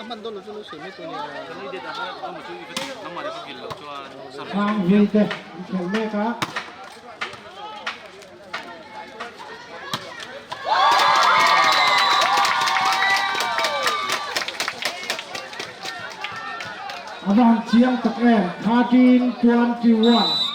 Hàng Việt đây, खेल में का Abang Chiang Tak 13-21.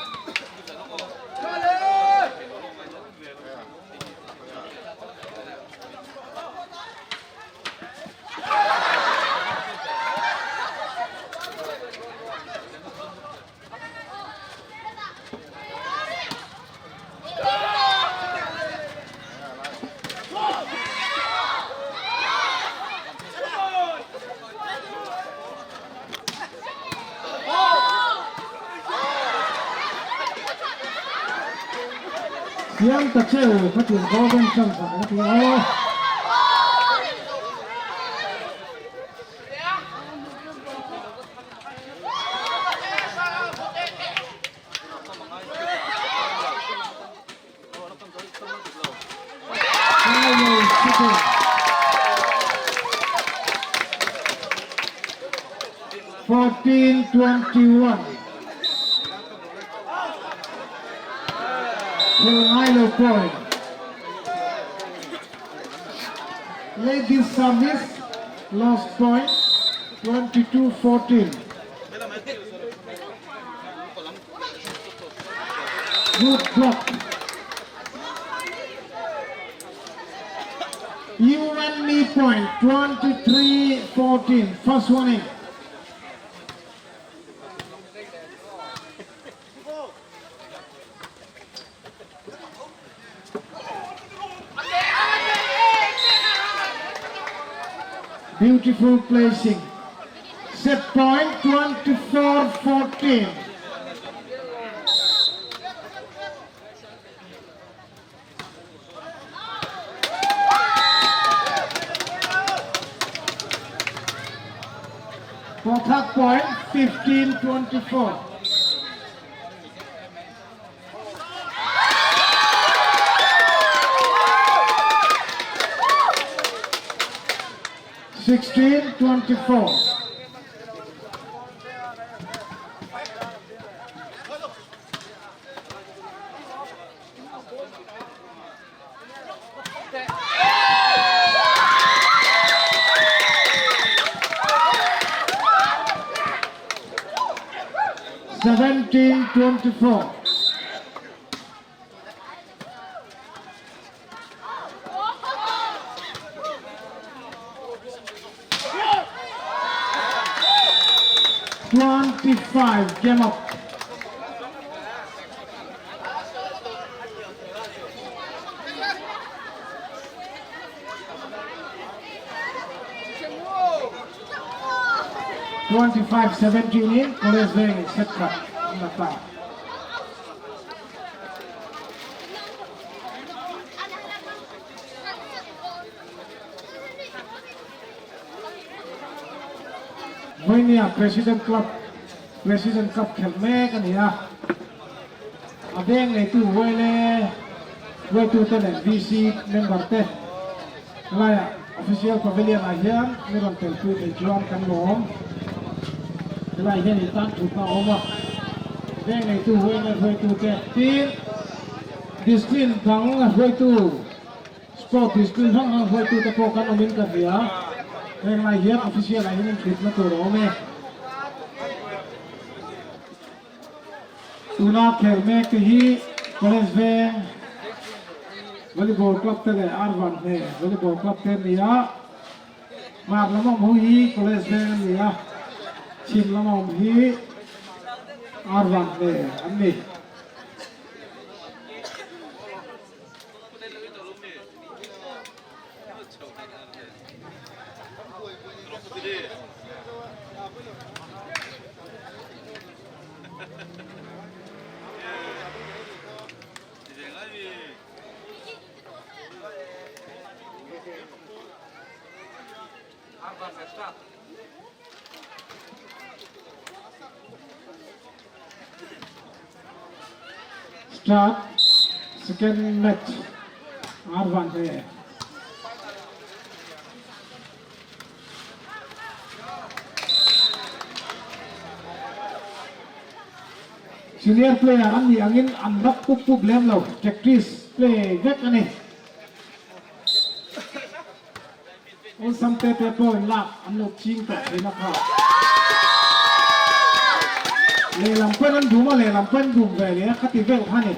Chiang Tak phát triển có bên trong phải thì ô 14-21. Hilo point. Ladies service lost point 22-14. Good block. You and me point 23-14. First warning. Beautiful placing. Set point 24-14. For third point 15-24. Sixteen 24. Seventeen 24. 25, game up. (25-17) in Korea's Reng set cut on the clock. Puina President Cup खेल मेंกันเนี่ยอาเบงเลยตู้ไว้ตู้เต้น VC member เต้อะไรอ่ะ official pavilion อาเฮียนไม่ต้องเต้นตู้ในจวนกันหนอมอะไรเฮียนตั้งถูกต้องออกมาเบงเลยตู้ไว้ตู้เต้ทีมดิสซินทั้งไว้ตู้สปอร์ตดิสซินทั้งไว้ตู้ตะโพกันอมินกันเนี่ยอะไรเฮียน official อะไรเฮียนคลิปมาตัวเราเนี่ยTuna खेल में कहीं college में volleyball club तेरे R one में volleyball club तेरे लिया मार लम्बा मुही कॉलेज में लिया चिम लम्बा मुही आरवन में अन्नी Start second match R1 है senior player an ni angin an rak pup lem lo practice play vek ani on samte te point lak an lo ching ta na kha le lam pen an dum le lam pen dum ve le khati vel khani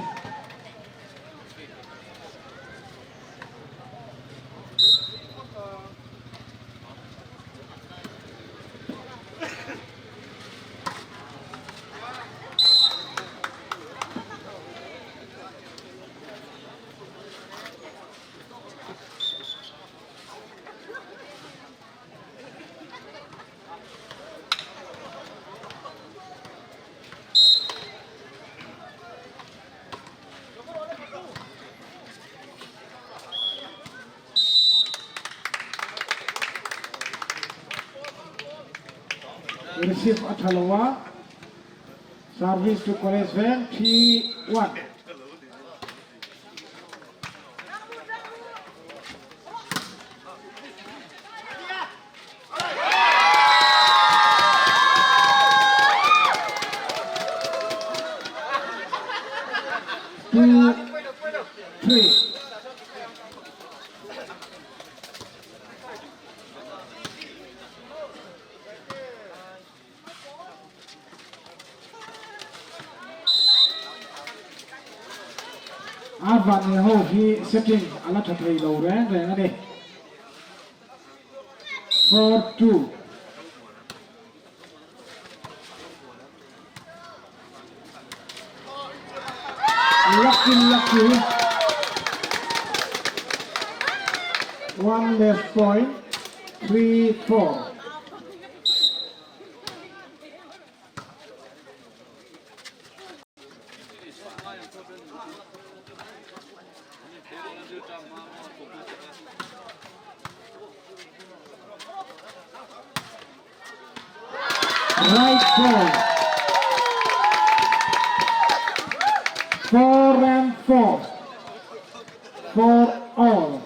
receive Athalawa service to college van 3-1 2-3 Arvan ni ho hi setting ala thatai lo reng ani 4-2 lucky one less point 3-4 right ball 4-4 for all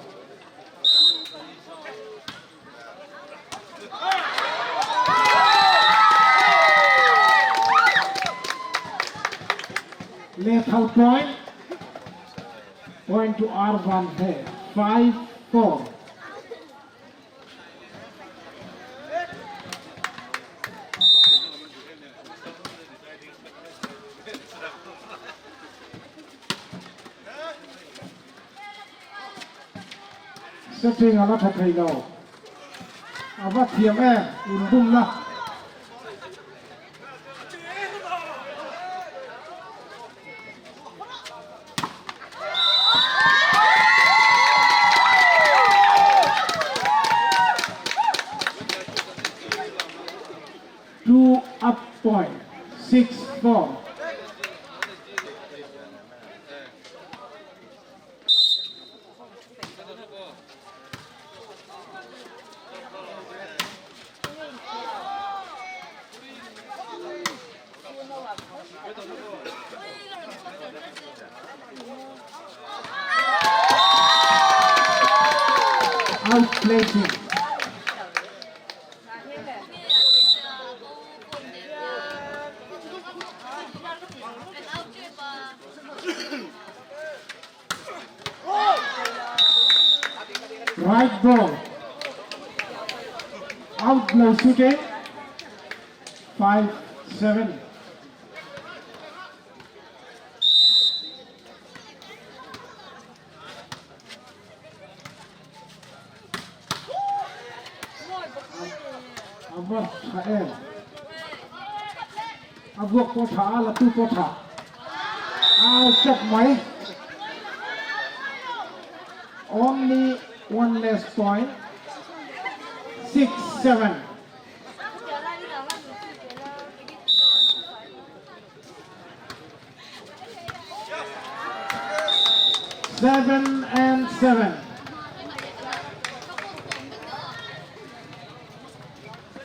left out point to R1 there 5-4 setting ala thatai lo ava thiam undum la two up point 6-4 outplacing right ball outplay shooting 5-7 abok po tha la tu po tha chak mai only one less point 6-7 7-7 Hãy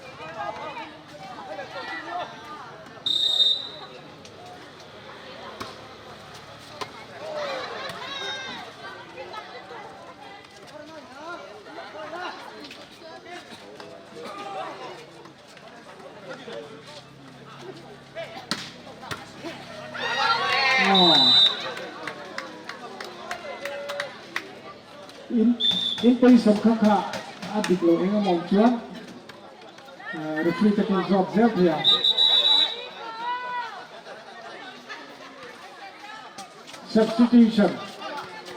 subscribe cho kênh Ghiền Mì Gõ để không bỏ lỡ in position khakha adik lo enga mong chuan referee taking drop zel here. Substitution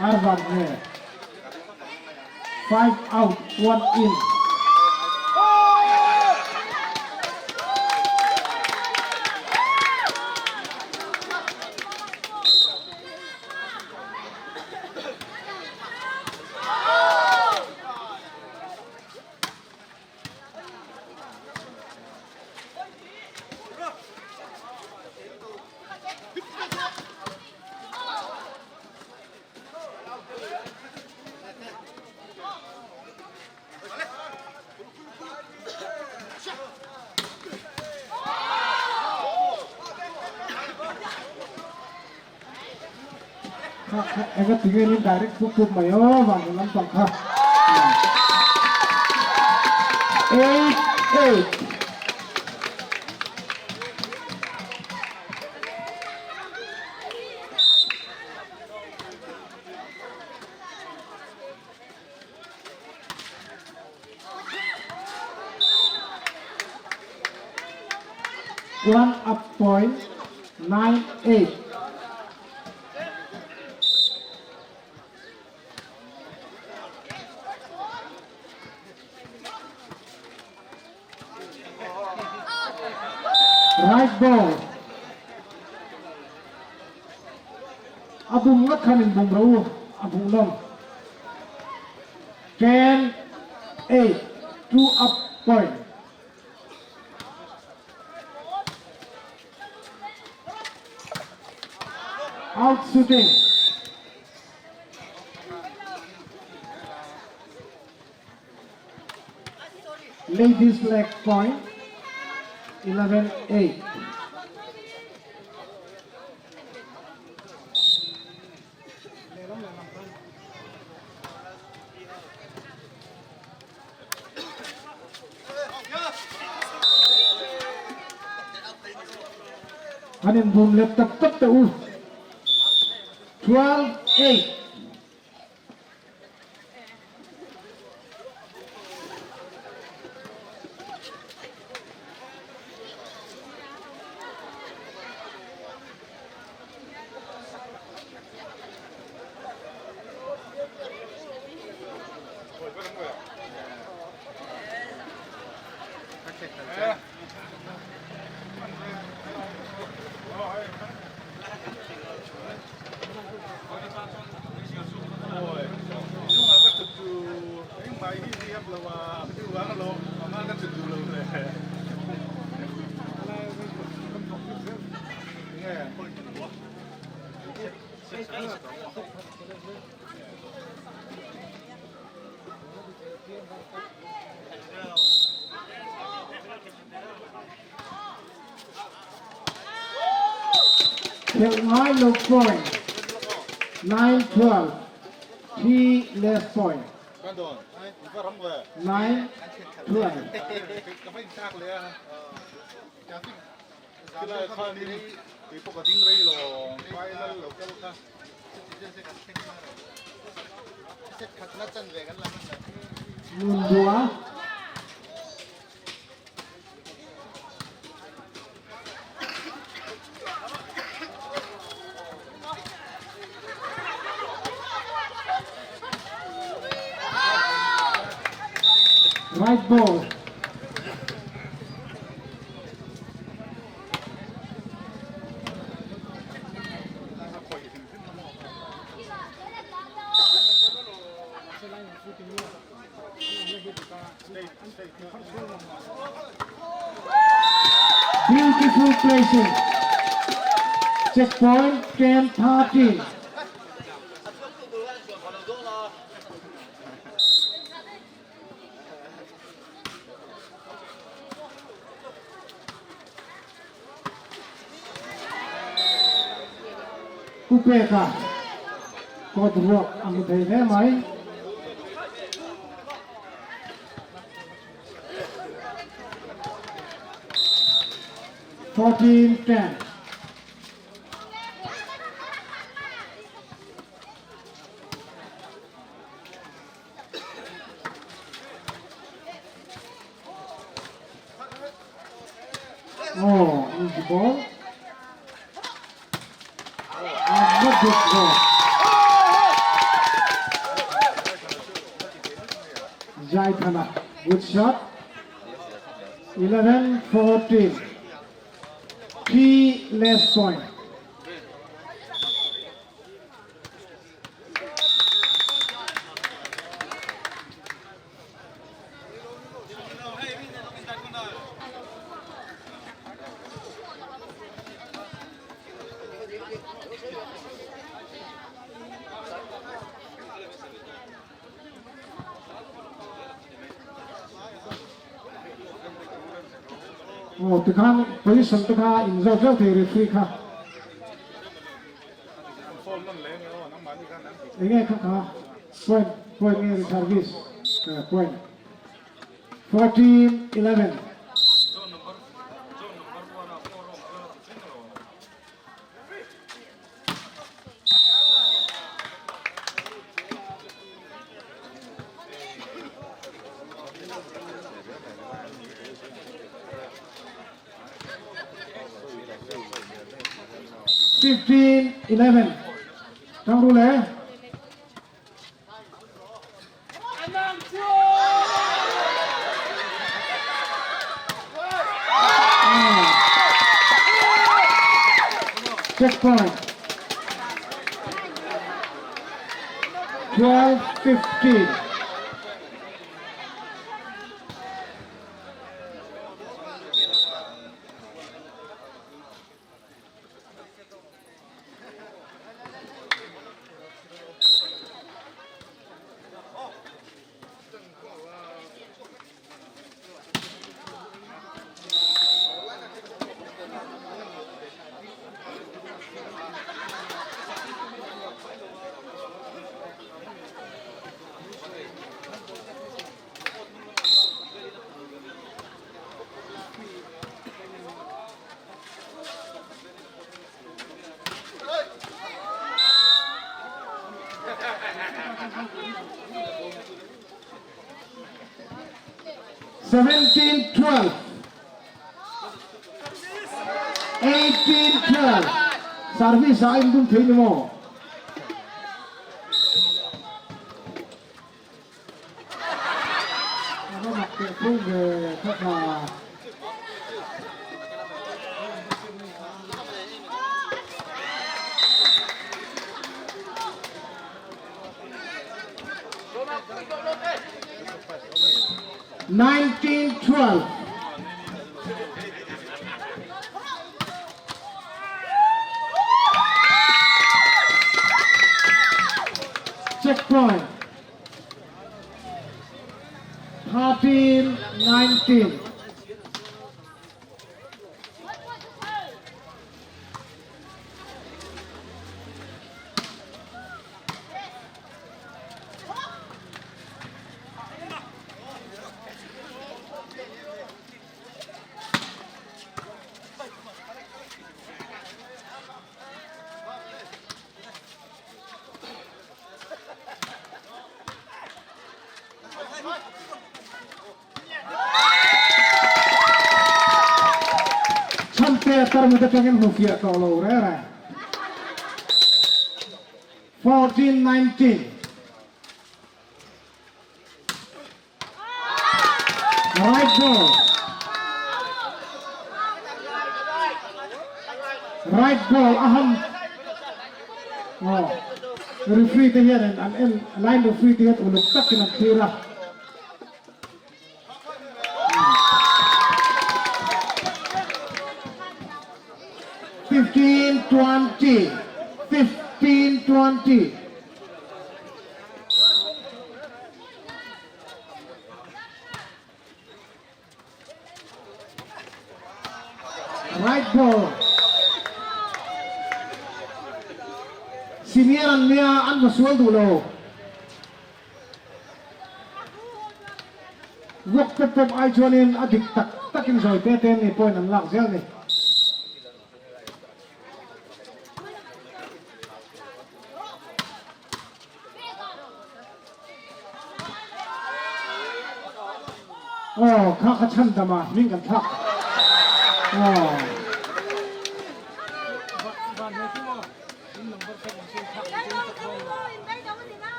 Arvan here. 5 out, 1 in. Ega tinggal ini direct pukul mayo bangunan pangkah. 8-8. One up point, 9-8. Right ball. Abung ngat kanin bung rau, abung nom. 10-8. 2 up point. Out shooting. Ladies leg point. 11-8. Hanin boom left tap tu. 12-8. Nine low point. 9-12. 3 left point. 9-12. Mundua. Right ball. Beautiful placing. Checkpoint 10-13. Kupeka có ruột ăn thấy thế mấy 14-10. Oh, easy ball. And not good ball. Jai Thana, good shot. 11-14. Key less point. Oh, the can position to ka in the job the referee ka. Again, point near the service. Point. 14-11. (15-11) Trong đu lễ. Checkpoint. 12-15. (17-12) 18-12 Service sa indung thini mo. Ano makikung kaka 19-12. Checkpoint. 13-19. Sampai muda pengen hufia kalau rera. 14-19. Right ball. Right ball aham. Oh, referee dia dan line referee dia uluk tak kena tira. 15-20. 15-20. Right ball. Siniran niya ang masual dulo. Wak pepep ay jualin adik takin soy teten ni point ang lakzel ni. Oh, kakachan dama, minggan tak. Oh.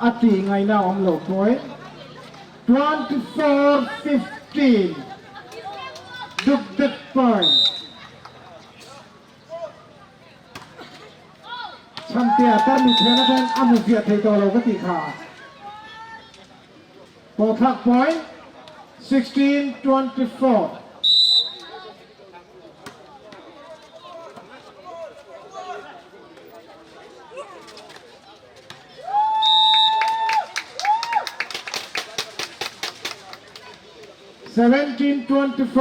Ati ngay na om low point 24-15 dugdek point champion tar mi thena ben amu via thei to lo ka ti kha po thak point 16-24 17-24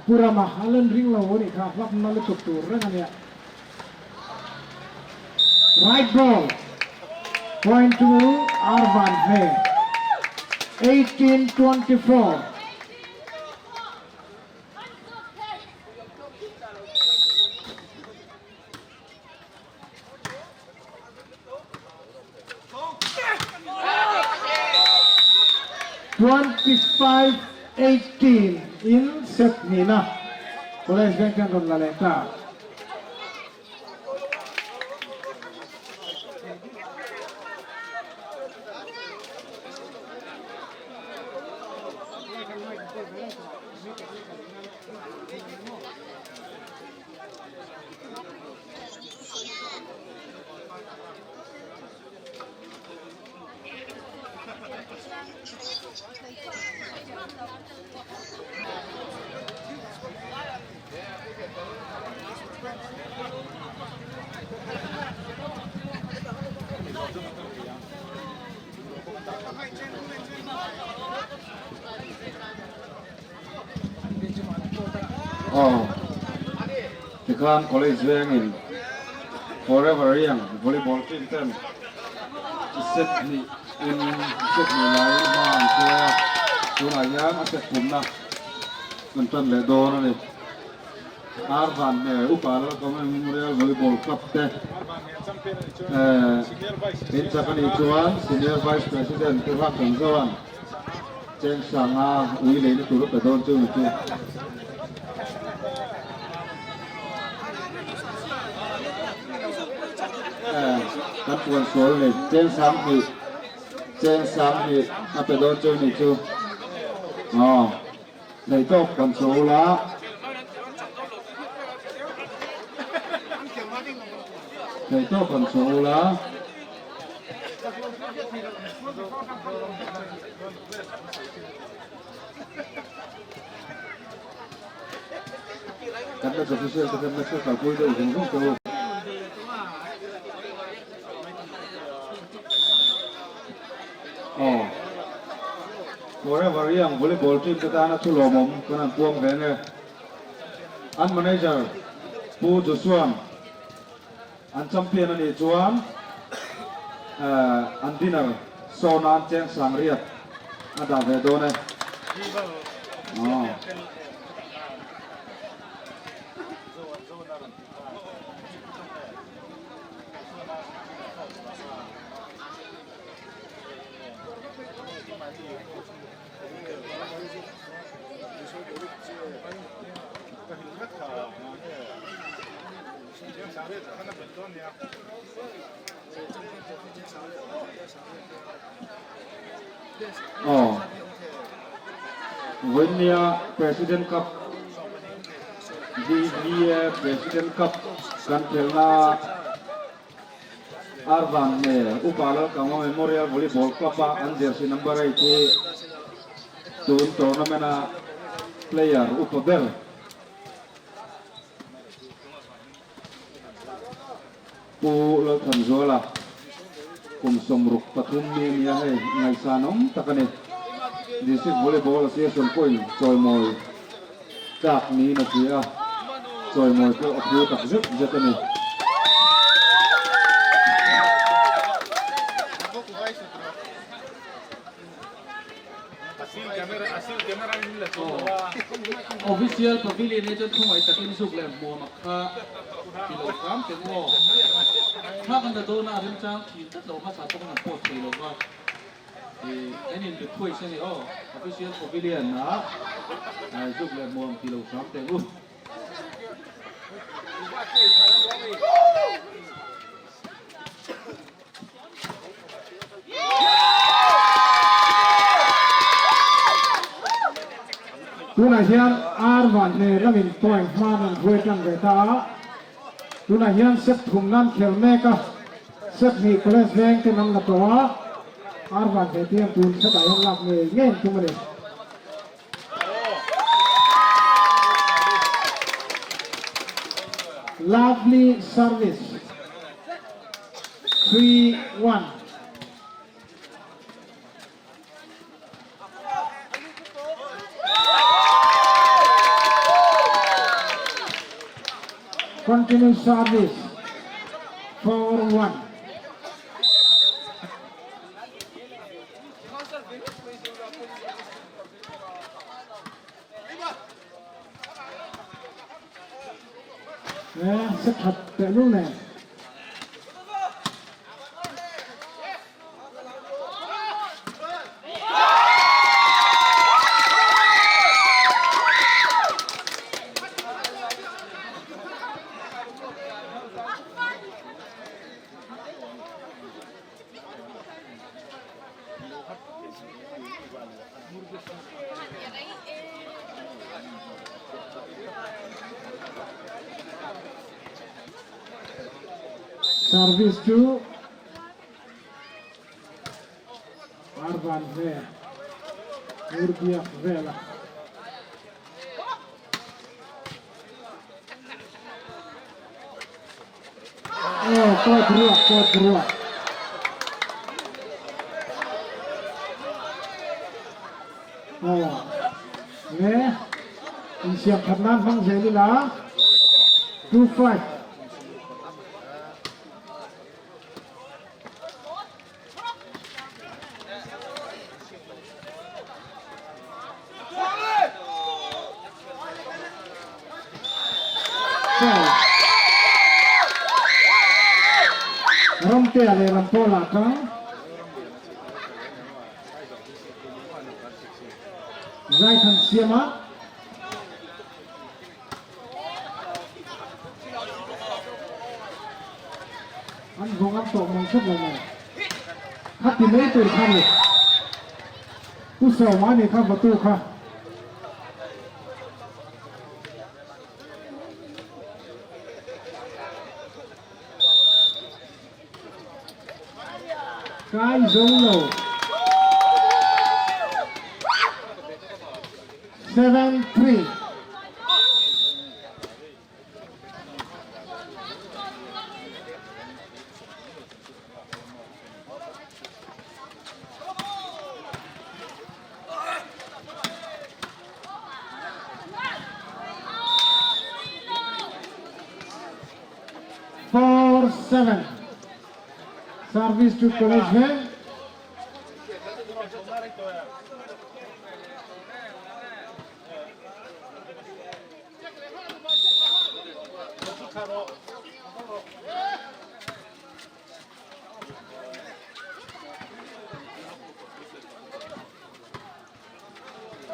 pura mahalan ring lo ni kha lap na le tuk tur rang ania right ball point to Arvan Hay 18-24 25-18 in set ni na. Boleh saya kan laleta. Ikan college in forever young volleyball team ten set ni lain man tua tuna yang set punna nonton le don ni Arvan upala kami memorial volleyball club teh in Japan ituan senior vice president Tuhan Tenggawan Ceng Sanga Willy ini turut pedon tu itu kan tuan soal ni Ceng Sang ni apa pedon tu itu này to con số lá này to con số lá các bạn có thể xem các bạn vui đâu cũng không đâu forever yang volleyball team kita anak sulomom kanan puang kene an manager Pu Joshua an champion ani chuan an dinner Sonan Cheng Sang hriat ada ve do ne Winia President Cup di President Cup kan kelna Arvan upala kama Memorial Volleyball Club an jersey number 8 tun tournament player upodel pu lo thanzola kum somruk pathum ni hai ngai sanom takane district volleyball association point choi moi chak ni na chia choi moi ko apu tak zet ani official pavilion ne chon thong ai takin suk lem mo makha kilogram te ngo tha kan da do na rim chang thin tat lo kha sa tong na po thei lo wa anh em được thuê xe này official pavilion na suk lem mo kilogram te ngo tu na hian arwan ne ramin toy man vui tang ve ta tu na hian set thum nan khel me ka set ni college bank te nang la to arwan ve tiam tun sa dai lak ne ngen tu ma ne lovely service 3-1 continue service 4-1 sẽ thật tệ lúc này service to Arvan Ver Urbiak Vela caught ruak nghe in siap thật nan phong dễ đi lá 2-5 rompe ale rampola kang zai than siama an gong an to mong chok lai khat ti mai tur khan ni tu so ma ni kha batu kha cái giống lầu 7-3 4-7 service to college van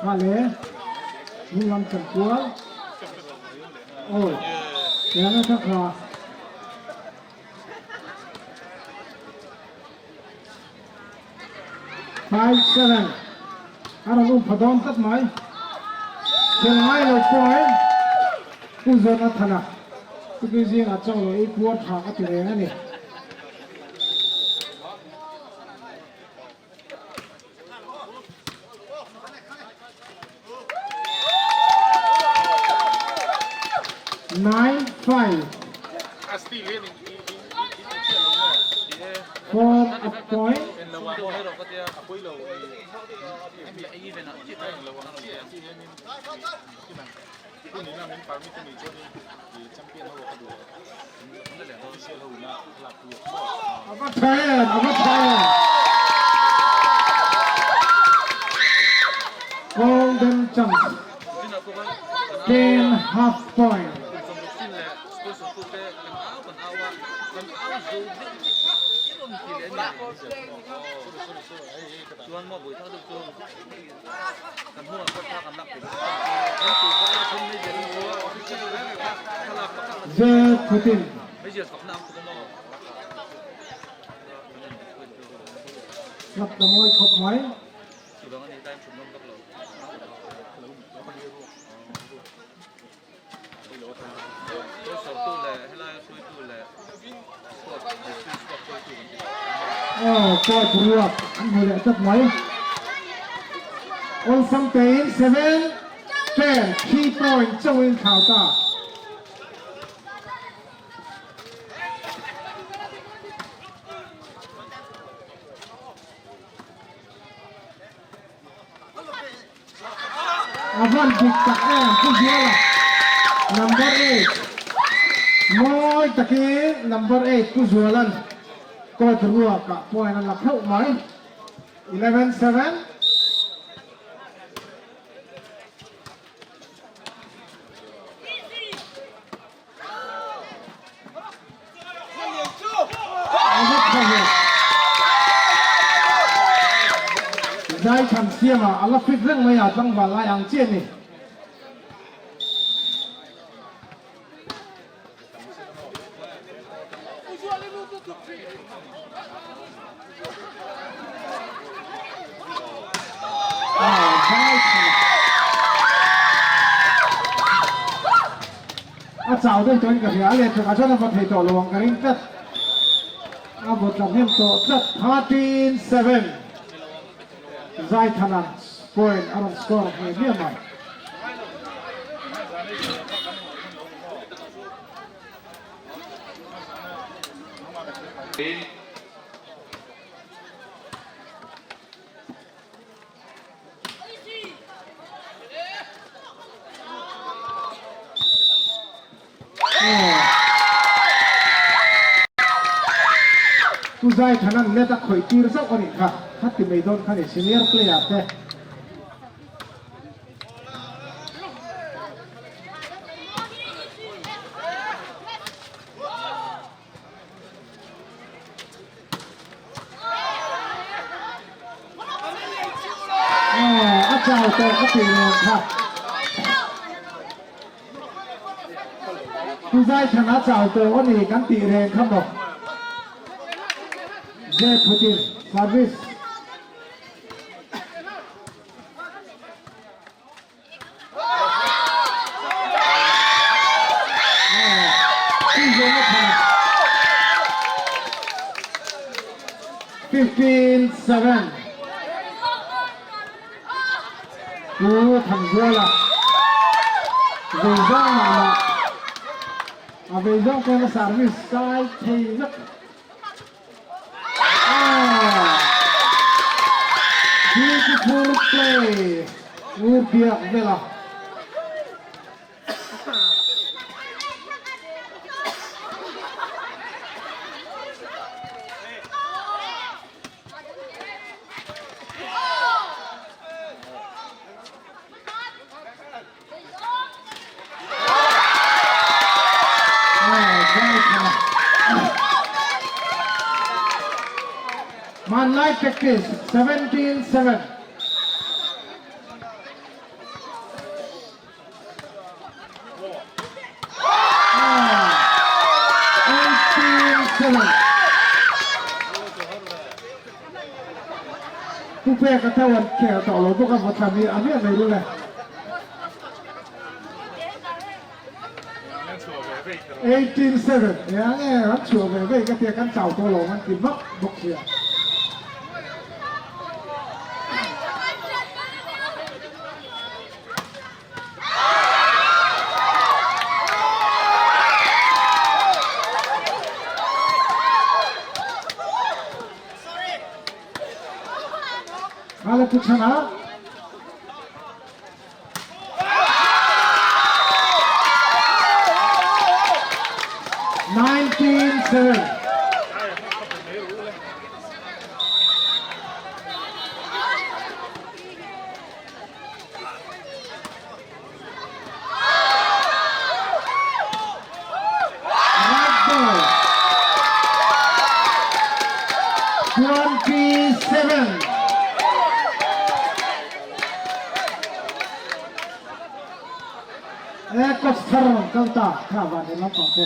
Vale, nhưng làm chậm quá. Ôi, kéo nó chắc rồi. 5-7 Arang um phadom tat mai Kengai lo point ku zona thana ku bi jing a chang lo e puat tha ka ti re ni Nine, 5 for up point. Overtime. Golden chance. 10 half point. Giờ Putin. Lập tầm môi khóc máy. Coi thua anh hồi lại tập máy. On something 7 10 key point 周英考大。Avan diktakan pujian number 8 Moi taki number 8 pujualan ko terua ka point la khau mai 11-7 Zai tham sia mà Allah fit reng mai à tang ba lai ang chen ni chào đây tôi cái gì lên tôi cho nó vào thầy tổ luồng cái ring chất một trong hem tổ chất 13-7 Zai Thanan point around score of near my Zai Thanan let a khoi tir sa ori kha hatti meidon khani senior player te chào tôi có tiền kha Zai Thanan chào tôi có ni kan ti reng kham bo Zai Putin service. Fifteen seven. Cú thằng dưa là về rong mà về rong con nó service sai thì rất beautiful play. Good biak bela. Man live practice 17-7.ผู้แพ้ก็เท่าวันแข่ต่อรถพวกกันหมดทำนี้อันนี้อะไรรู้เลย18-7อย่างเงี้ยรัดชัวร์ไปก็เทียกันเจ้าตัวหลงมันกินมักบกเสีย Kala Puchana. 19-7. Rugby. 27. Coach Tharon Kalta Kawan di lampang po.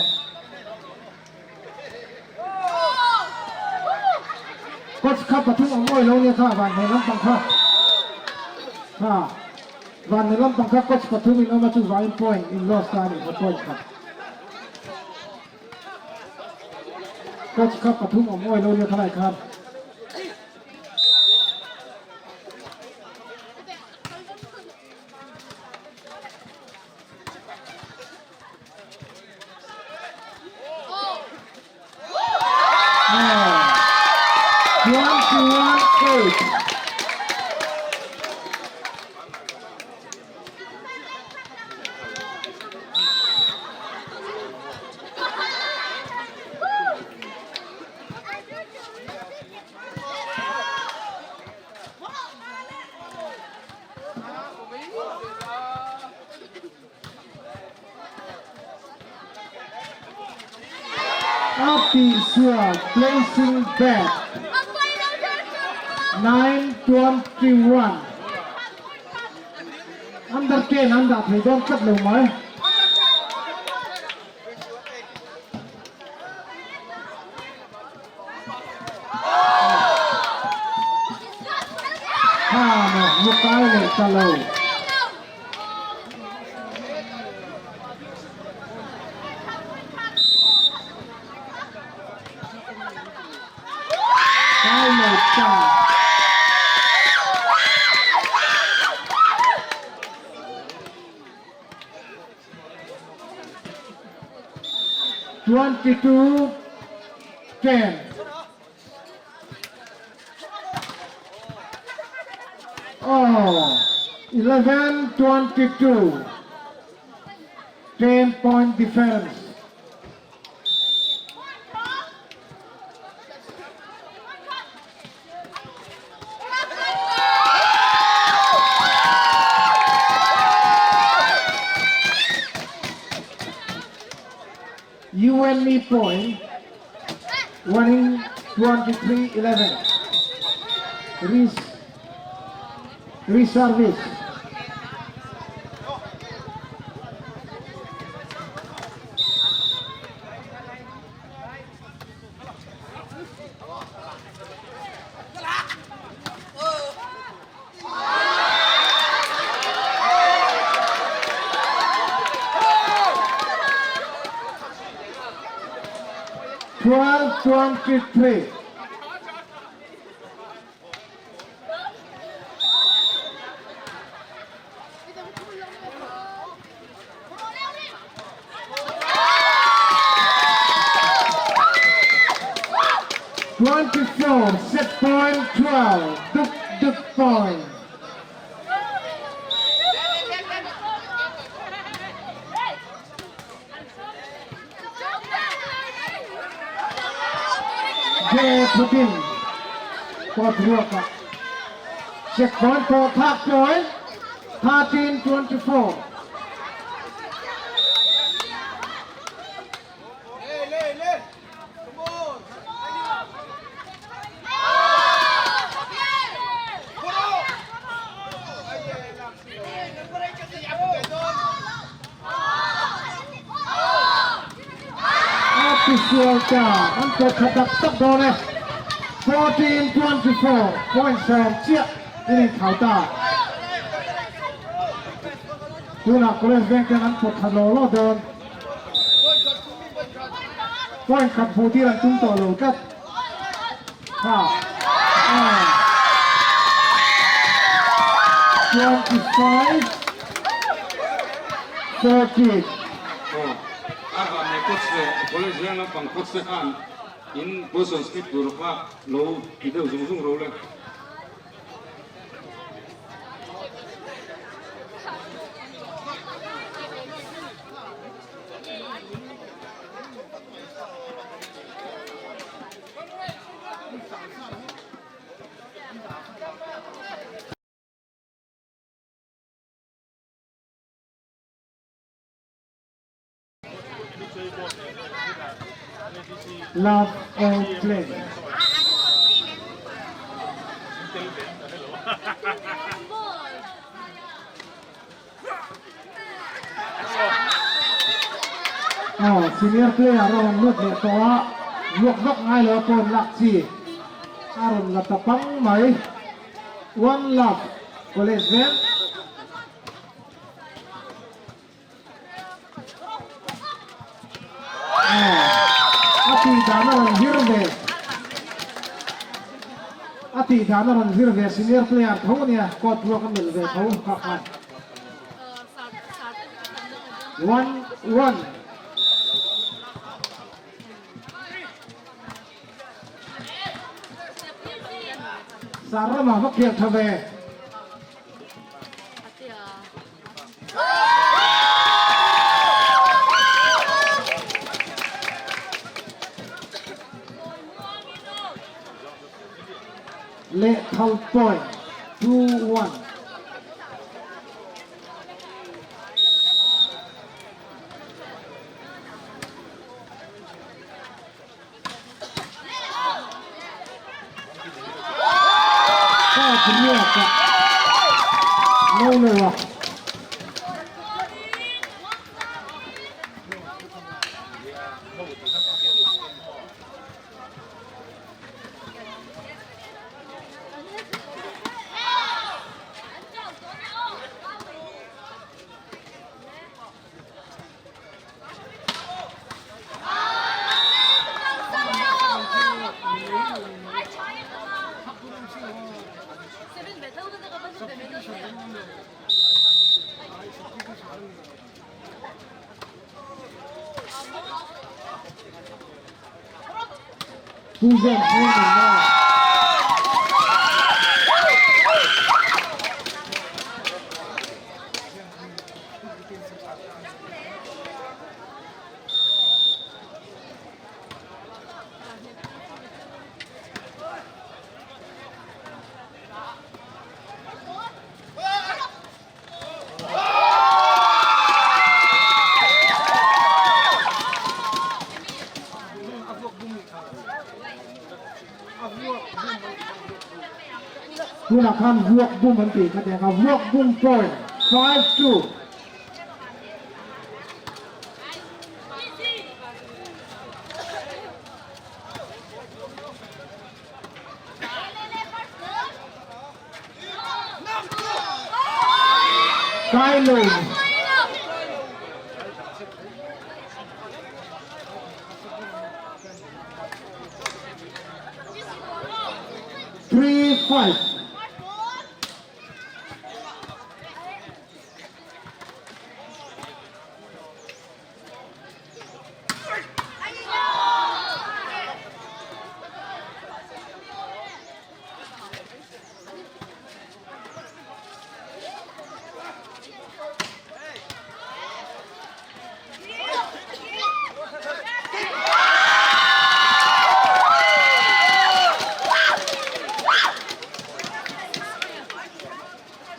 Coach Kapatung Amoy Lawngtlai Kawan di lampang ka. Van di lampang ka Coach Patung in over to 1 point in lost time for point ka. Coach Kapatung Amoy Lawngtlai Kalai ka. Official placing bet 9-21 under 10 under 3 don't cut low mai no mukai le kalau Twenty-two, 10. Oh, 11-22. 10-point difference. You and me point, winning 23-11. Reservice. Twelve 23. Set point 12. Duk point. Putin for Druaka. Check point for top point 13-24. Official down. Untuk hadap tak boleh. 14-24. Point serve siap. Ini counter. Tuna kulis bengkelan put halolo don. Point kat putiran tunto lo kat. 25-13. Agak nekot se, boleh jangan pangkot se kan, in bosan skip dulu pak, lo kita ujung-ujung roller. Love all play. Senior player orang nut le toa yok nok ngai lo pon laksi aron la tapang mai one love college ben ati dana ron hirve senior player thau nia kot lo kam le ve thau ka khan 1-1 Sarama Vakir Thave. Late half point 2-1. No. Who's that?คุณอาคารวกบุ้มมันตีคะแนนครับวกบุ้มปอย 5-2 ไกลลง 3-5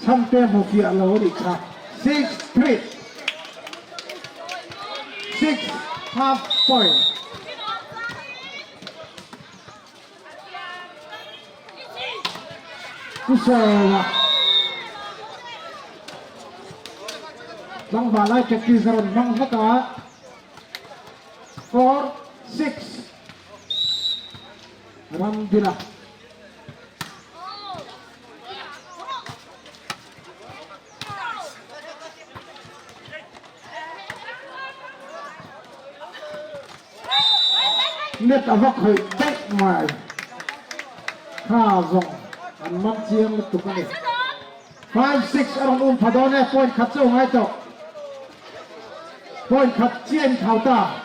Sampai mufia lawan ikra 6-3 6 half point Kusawa Bang balai kekisaran bang haka 4-6 Alhamdulillah Net avak hơi tách ngoài Kha dòng Anh mắc chiếm lực tục này 5-6 Arong phadone point khát sâu ngay chọc Point khát chiên khảo ta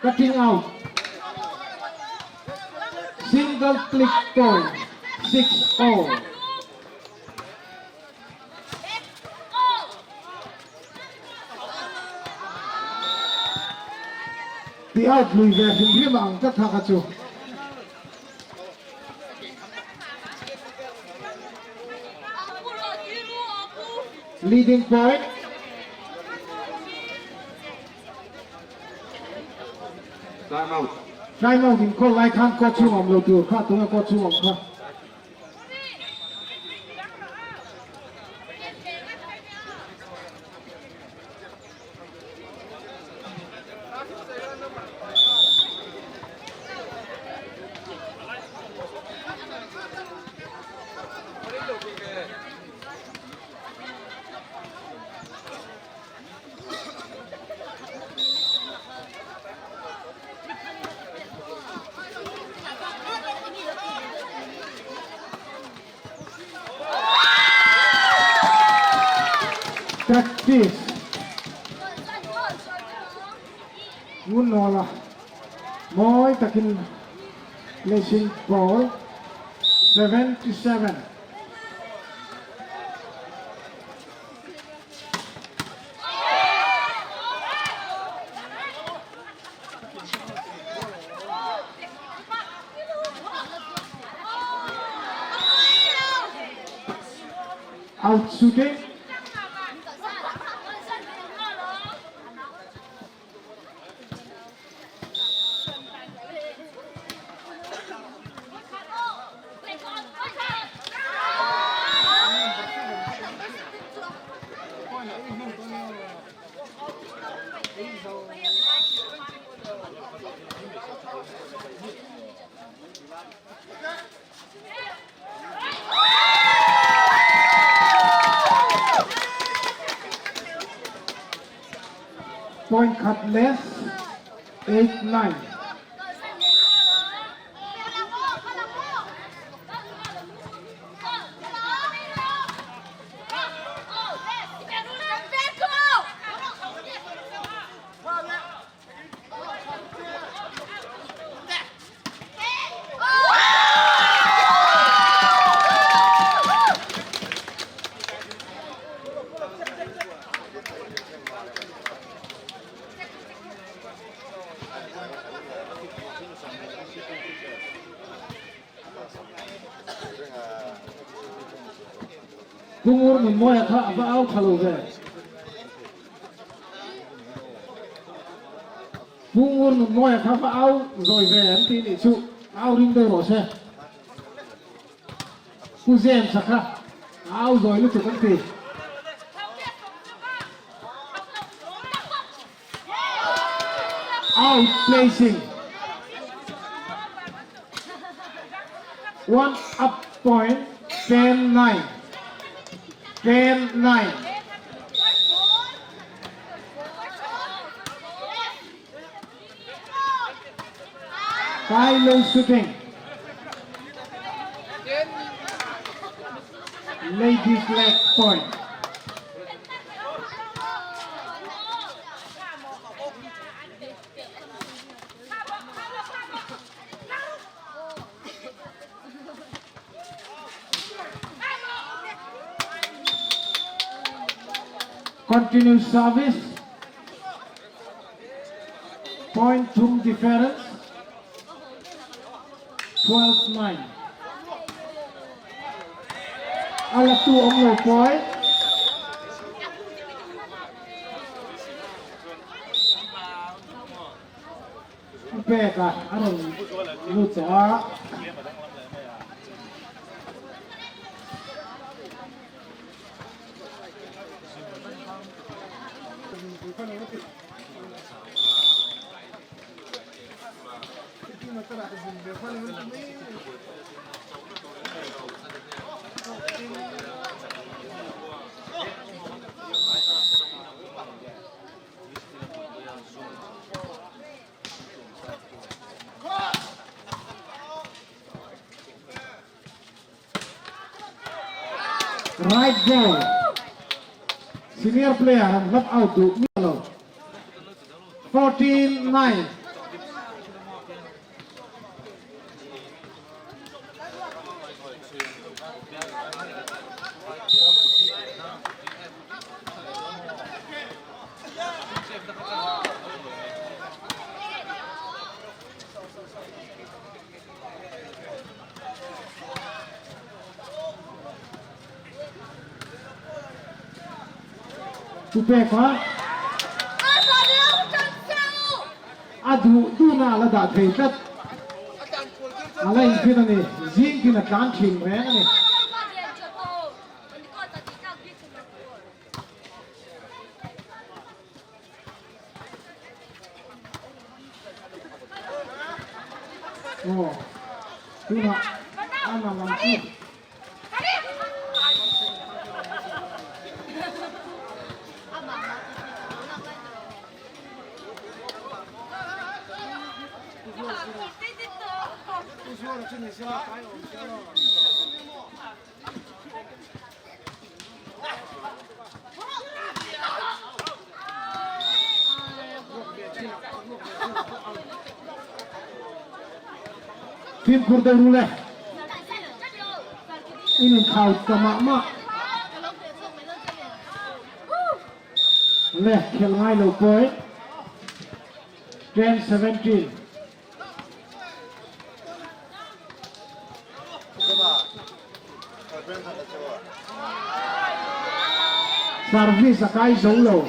Cutting out Single click point 6-0 The out lui về phim phim bằng tất thà cả chú Leading point. Time out. Time out in call like hand coach you on low cut to a coach you on. Practice. Muốn nói là mỗi takin placing ball 7-7. Out shooting. Point cut less, 8-9. Bungur mình mua thợ và áo thalo về. Bungur mình mua thợ và áo rồi về anh tin để chịu áo ring đây rồi xe. Cu xem sắc ha áo rồi lúc chụp anh tin. Out placing. One up point 10-9. 10-9. High low shooting. Ladies leg point. Continue service. Point to difference. 12-9. Ala tu ông ngồi point. Bè cả, anh lụt gió. Right goal. Senior player left out to Milo. 14-9. tu pe ka a du na la da thei tat ala in phin ani jing phin a tlan thing reng ani oh tu na ana lam chi Tim kurda rule ini kau kama ma le khel ngai lo poi 10-17 service akai zolo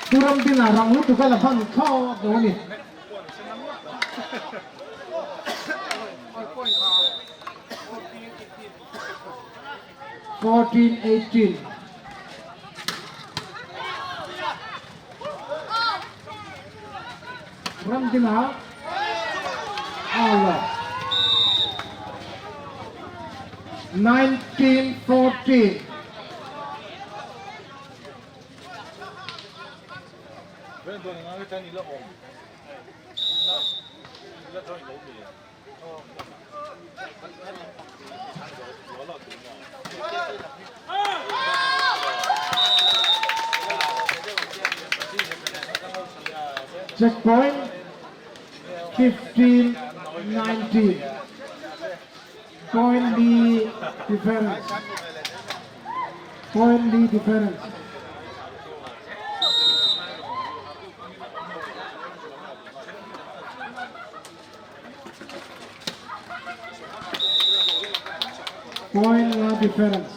Turang din arang lu tukar lapang kau tu ni. 14-18. Ram din ha. Allah. 19-14. Checkpoint 15-19. Point the difference. Point the difference. Point the difference.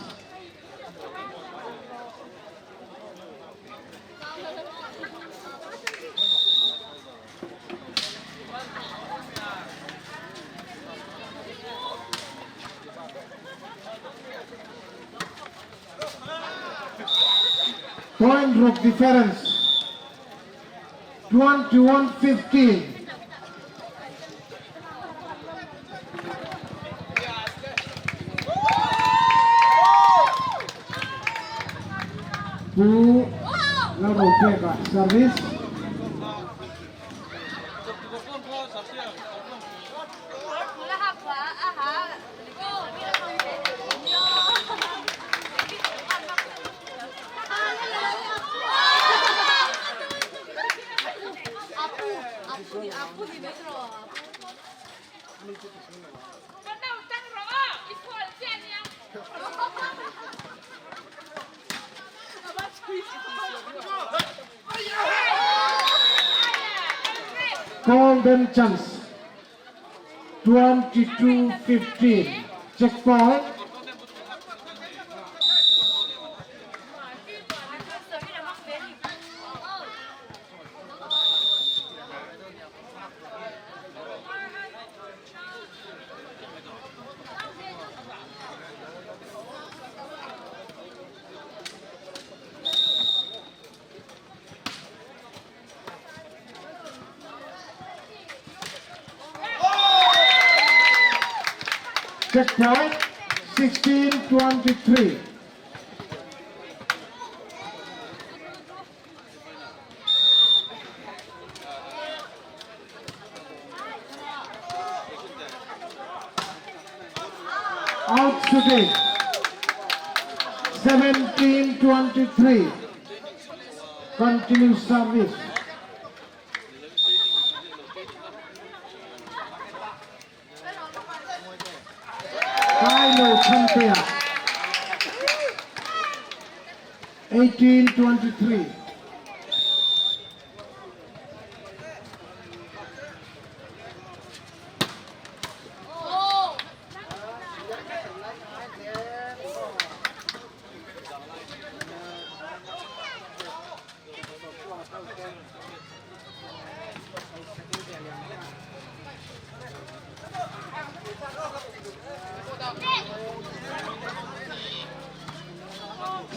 Point group difference 21-15. Who now take a service? Golden chance 22-15. Check point. Check point 16-23. Out shooting 17-23. Continue service. Final champion 18-23.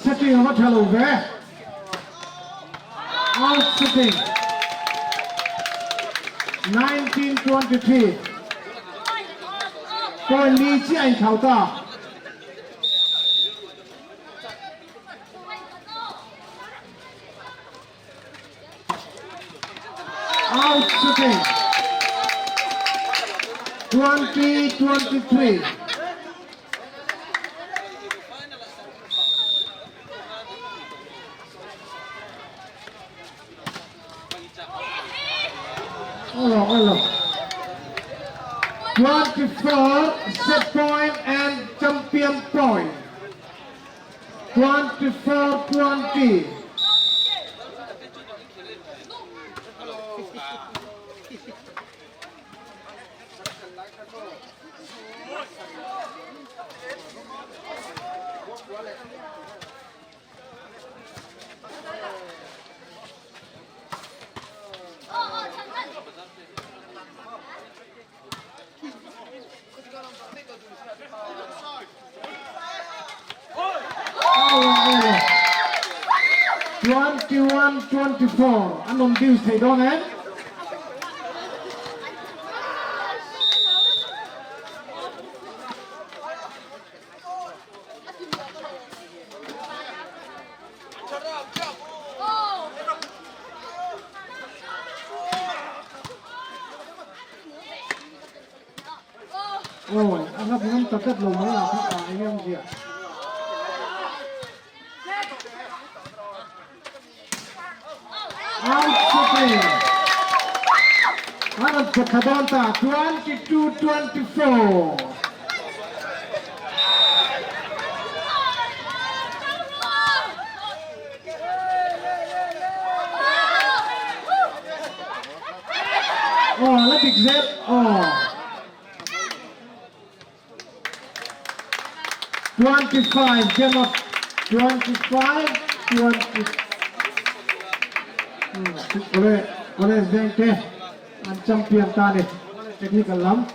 Setting of hello there. Out setting 19-23. Point lead to anh khảo ta. Out setting 20-23. Hello. 24 set point and champion point. 24-20. Oh, 21-24. Anh đồng điều thầy đó nghe. Ôi, anh hấp dẫn tập chất lùng mới là tất cả anh em gì ạ? Outshooting. Anand Kadanta 22-24. Oh, let it zip. Oh. 25, game of 25-20. Boleh zengke, champion tadi, technical lam.